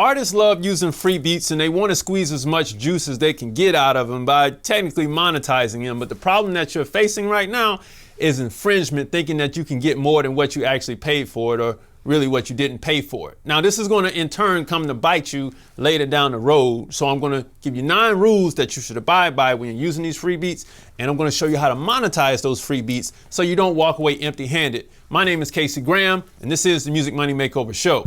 Artists love using free beats and they want to squeeze as much juice as they can get out of them by technically monetizing them. But the problem that you're facing right now is infringement, thinking that you can get more than what you actually paid for it, or really what you didn't pay for it. Now, this is going to in turn come to bite you later down the road. So I'm going to give you 9 rules that you should abide by when you're using these free beats. And I'm going to show you how to monetize those free beats so you don't walk away empty handed. My name is Casey Graham, and this is the Music Money Makeover Show.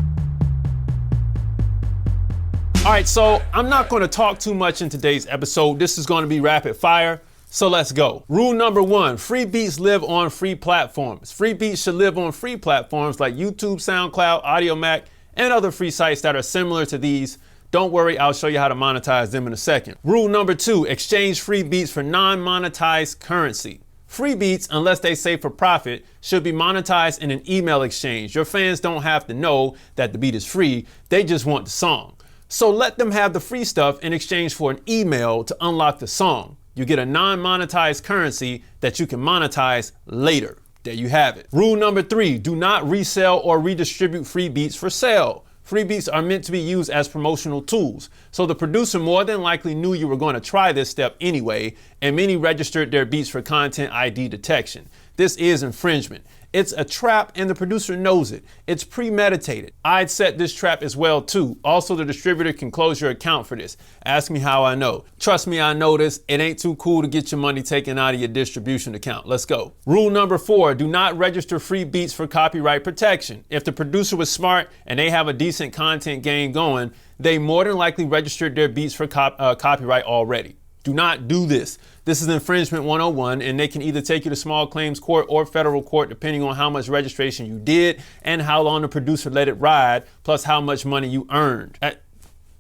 All right, so I'm not going to talk too much in today's episode. This is going to be rapid fire. So let's go. Rule number 1, free beats live on free platforms. Free beats should live on free platforms like YouTube, SoundCloud, AudioMac, and other free sites that are similar to these. Don't worry, I'll show you how to monetize them in a second. Rule number 2, exchange free beats for non-monetized currency. Free beats, unless they say for profit, should be monetized in an email exchange. Your fans don't have to know that the beat is free. They just want the song. So let them have the free stuff in exchange for an email to unlock the song. You get a non-monetized currency that you can monetize later. There you have it. Rule number 3, do not resell or redistribute free beats for sale. Free beats are meant to be used as promotional tools. So the producer more than likely knew you were going to try this step anyway, and many registered their beats for content ID detection. This is infringement. It's a trap and the producer knows it. It's premeditated. I'd set this trap as well too. Also, the distributor can close your account for this. Ask me how I know. Trust me, I know this. It ain't too cool to get your money taken out of your distribution account. Let's go. Rule number 4, do not register free beats for copyright protection. If the producer was smart and they have a decent content game going, they more than likely registered their beats for copyright already. Do not do this. This is infringement 101, and they can either take you to small claims court or federal court, depending on how much registration you did and how long the producer let it ride, plus how much money you earned.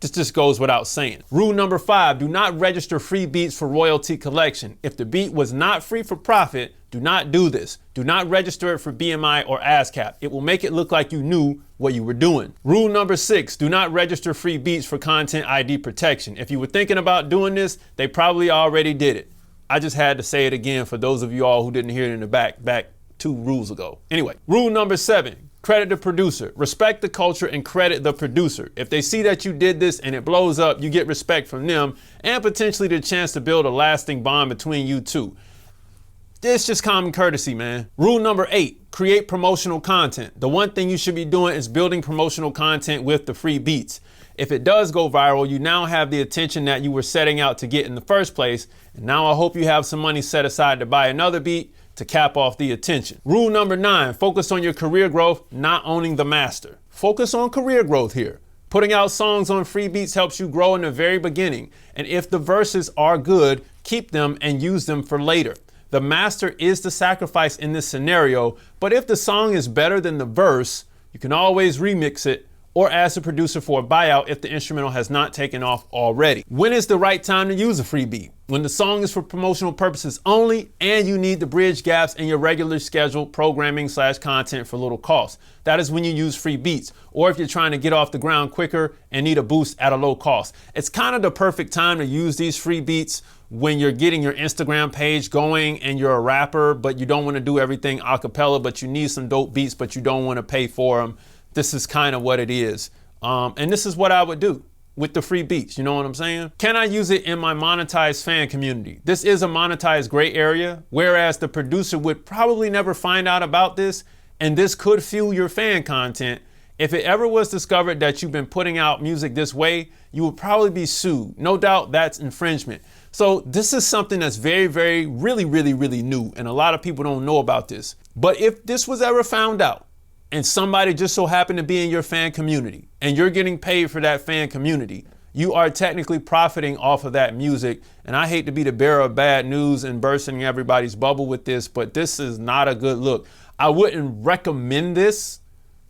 This just goes without saying. Rule number 5, do not register free beats for royalty collection. If the beat was not free for profit, do not do this. Do not register it for BMI or ASCAP. It will make it look like you knew what you were doing. Rule number 6, do not register free beats for content ID protection. If you were thinking about doing this, they probably already did it. I just had to say it again for those of you all who didn't hear it in the back 2 rules ago. Anyway, rule number 7, credit the producer. Respect the culture and credit the producer. If they see that you did this and it blows up, you get respect from them and potentially the chance to build a lasting bond between you two. It's just common courtesy, man. Rule number 8, create promotional content. The one thing you should be doing is building promotional content with the free beats. If it does go viral, you now have the attention that you were setting out to get in the first place. And now I hope you have some money set aside to buy another beat to cap off the attention. Rule number 9, focus on your career growth, not owning the master. Focus on career growth here. Putting out songs on free beats helps you grow in the very beginning. And if the verses are good, keep them and use them for later. The master is the sacrifice in this scenario, but if the song is better than the verse, you can always remix it or ask the producer for a buyout if the instrumental has not taken off already. When is the right time to use a free beat? When the song is for promotional purposes only and you need to bridge gaps in your regular scheduled programming / content for little cost. That is when you use free beats, or if you're trying to get off the ground quicker and need a boost at a low cost. It's kind of the perfect time to use these free beats when you're getting your Instagram page going and you're a rapper, but you don't want to do everything a cappella, but you need some dope beats, but you don't want to pay for them. This is kind of what it is. And this is what I would do with the free beats. You know what I'm saying? Can I use it in my monetized fan community? This is a monetized gray area, whereas the producer would probably never find out about this. And this could fuel your fan content. If it ever was discovered that you've been putting out music this way, you would probably be sued. No doubt that's infringement. So this is something that's really new. And a lot of people don't know about this. But if this was ever found out, and somebody just so happened to be in your fan community and you're getting paid for that fan community, you are technically profiting off of that music. And I hate to be the bearer of bad news and bursting everybody's bubble with this, but this is not a good look. I wouldn't recommend this,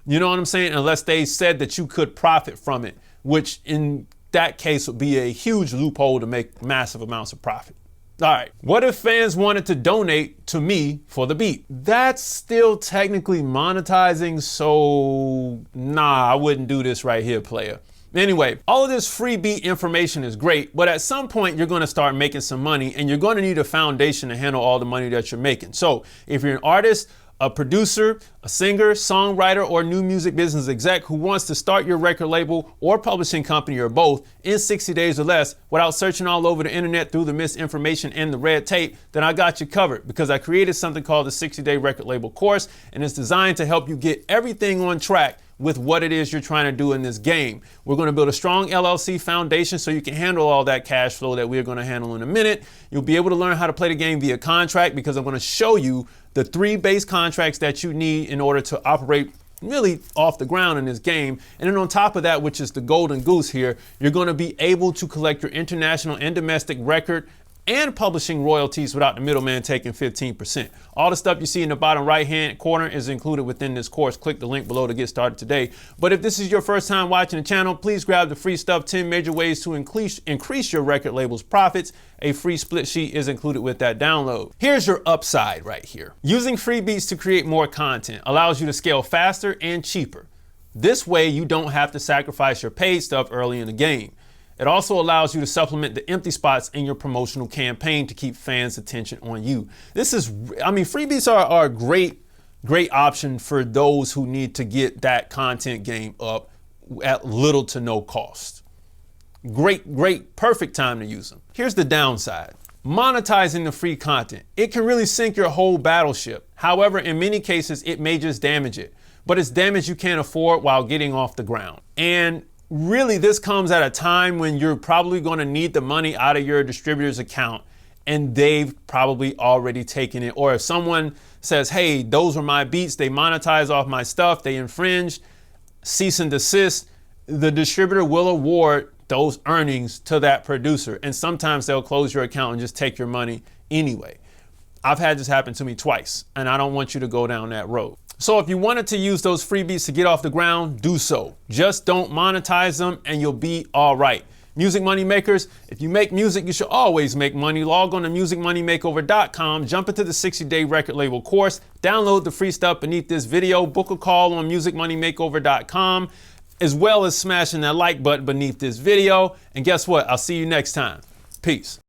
you know what I'm saying, unless they said that you could profit from it, which in that case would be a huge loophole to make massive amounts of profit. All right, what if fans wanted to donate to me for the beat? That's still technically monetizing, so nah, I wouldn't do this right here, player. Anyway, all of this free beat information is great, but at some point you're gonna start making some money and you're gonna need a foundation to handle all the money that you're making. So if you're an artist, a producer, a singer, songwriter, or new music business exec who wants to start your record label or publishing company or both in 60 days or less without searching all over the internet through the misinformation and the red tape, then I got you covered, because I created something called the 60-Day Record Label Course, and it's designed to help you get everything on track with what it is you're trying to do in this game. We're going to build a strong LLC foundation so you can handle all that cash flow that we're going to handle in a minute. You'll be able to learn how to play the game via contract, because I'm going to show you the 3 base contracts that you need in order to operate really off the ground in this game. And then on top of that, which is the golden goose here, you're going to be able to collect your international and domestic record and publishing royalties without the middleman taking 15%. All the stuff you see in the bottom right-hand corner is included within this course. Click the link below to get started today. But if this is your first time watching the channel, please grab the free stuff, 10 major ways to increase your record label's profits. A free split sheet is included with that download. Here's your upside right here. Using free beats to create more content allows you to scale faster and cheaper. This way, you don't have to sacrifice your paid stuff early in the game. It also allows you to supplement the empty spots in your promotional campaign to keep fans' attention on you. Freebies are a great option for those who need to get that content game up at little to no cost. Great, perfect time to use them. Here's the downside. Monetizing the free content. It can really sink your whole battleship. However, in many cases, it may just damage it. But it's damage you can't afford while getting off the ground. And really, this comes at a time when you're probably going to need the money out of your distributor's account, and they've probably already taken it. Or if someone says, hey, those were my beats, they monetize off my stuff, they infringed, cease and desist, the distributor will award those earnings to that producer. And sometimes they'll close your account and just take your money anyway. I've had this happen to me twice, and I don't want you to go down that road. So if you wanted to use those freebies to get off the ground, do so. Just don't monetize them and you'll be all right. Music money makers, if you make music, you should always make money. Log on to musicmoneymakeover.com, jump into the 60-Day Record Label Course, download the free stuff beneath this video, book a call on musicmoneymakeover.com, as well as smashing that like button beneath this video. And guess what? I'll see you next time. Peace.